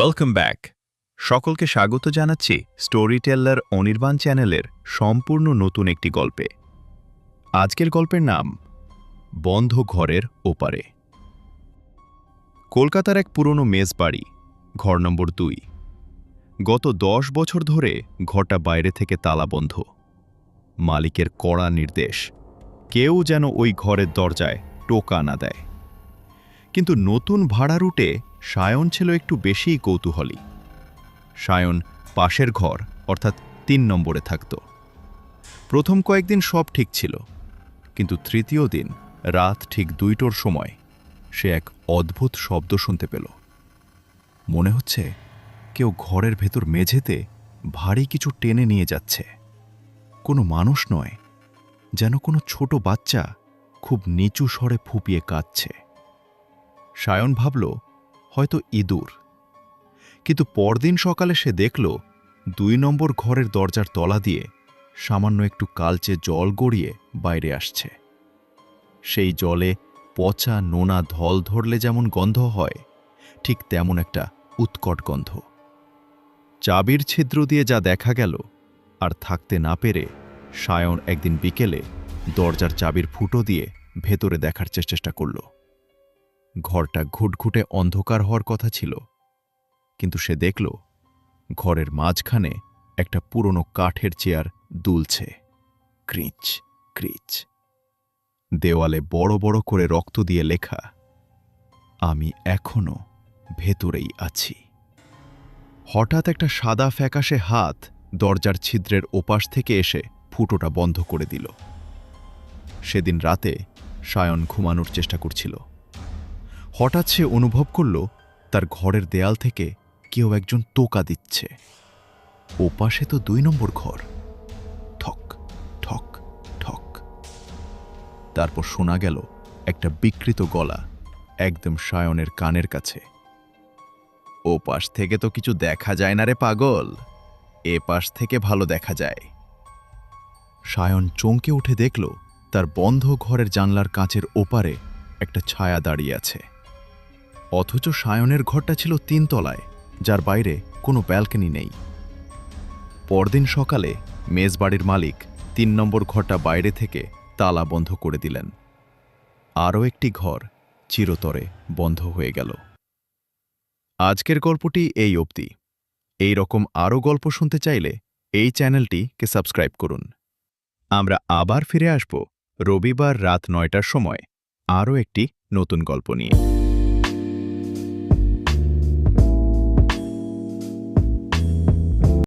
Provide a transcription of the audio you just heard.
Welcome back. সকলকে স্বাগত জানাচ্ছি স্টোরি টেলার অনির্বাণ চ্যানেলের সম্পূর্ণ নতুন একটি গল্পে। আজকের গল্পের নাম বন্ধ ঘরের ওপারে। কলকাতার এক পুরনো মেস বাড়ি, ঘর নম্বর 2। গত 10 বছর ধরে ঘরটা বাইরে থেকে তালাবন্ধ। মালিকের কড়া নির্দেশ, কেউ যেন ওই ঘরের দরজায় টোকা না দেয়। কিন্তু নতুন ভাড়ারুটে সায়ন ছিল একটু বেশিই কৌতূহলী। সায়ন পাশের ঘর অর্থাৎ 3 নম্বরে থাকত। প্রথম কয়েকদিন সব ঠিক ছিল, কিন্তু তৃতীয় দিন রাত ঠিক 2টোর সময় সে এক অদ্ভুত শব্দ শুনতে পেল। মনে হচ্ছে কেউ ঘরের ভেতর মেঝেতে ভারী কিছু টেনে নিয়ে যাচ্ছে। কোনো মানুষ নয়, যেন কোনো ছোট বাচ্চা খুব নিচু স্বরে ফুঁপিয়ে কাঁদছে। সায়ন ভাবল হয়তো ইঁদুর, কিন্তু পরদিন সকালে সে দেখল 2 নম্বর ঘরের দরজার তলা দিয়ে সামান্য একটু কালচে জল গড়িয়ে বাইরে আসছে। সেই জলে পচা নোনা ধল ধরলে যেমন গন্ধ হয়, ঠিক তেমন একটা উৎকট গন্ধ। চাবির ছিদ্র দিয়ে যা দেখা গেল, আর থাকতে না পেরে সায়ন একদিন বিকেলে দরজার চাবির ফুটো দিয়ে ভেতরে দেখার চেষ্টা করল। ঘরটা ঘুটঘুটে অন্ধকার হওয়ার কথা ছিল, কিন্তু সে দেখল ঘরের মাঝখানে একটা পুরনো কাঠের চেয়ার দুলছে, ক্রিচ ক্রিচ। দেওয়ালে বড় বড় করে রক্ত দিয়ে লেখা, আমি এখনো ভেতরেই আছি। হঠাৎ একটা সাদা ফ্যাকাশে হাত দরজার ছিদ্রের ওপাশ থেকে এসে ফুটোটা বন্ধ করে দিল। সেদিন রাতে সায়ন ঘুমানোর চেষ্টা করছিল। হঠাৎ সে অনুভব করল তার ঘরের দেয়াল থেকে কেউ একজন টোকা দিচ্ছে। ওপাশে তো 2 নম্বর ঘর। ঠক ঠক ঠক। তারপর শোনা গেল একটা বিকৃত গলা একদম সায়নের কানের কাছে, ও পাশ থেকে তো কিছু দেখা যায় না রে পাগল, এ পাশ থেকে ভালো দেখা যায়। সায়ন চমকে উঠে দেখল তার বন্ধ ঘরের জানলার কাঁচের ওপারে একটা ছায়া দাঁড়িয়ে আছে। অথচ সায়নের ঘরটা ছিল 3 তলায়, যার বাইরে কোনো ব্যালকনি নেই। পরদিন সকালে মেজবাড়ির মালিক 3 নম্বর ঘরটা বাইরে থেকে তালা বন্ধ করে দিলেন। আরও একটি ঘর চিরতরে বন্ধ হয়ে গেল। আজকের গল্পটি এই অবধি। এই রকম আরও গল্প শুনতে চাইলে এই চ্যানেলটিকে সাবস্ক্রাইব করুন। আমরা আবার ফিরে আসব রবিবার রাত 9টার সময় আরও একটি নতুন গল্প নিয়ে।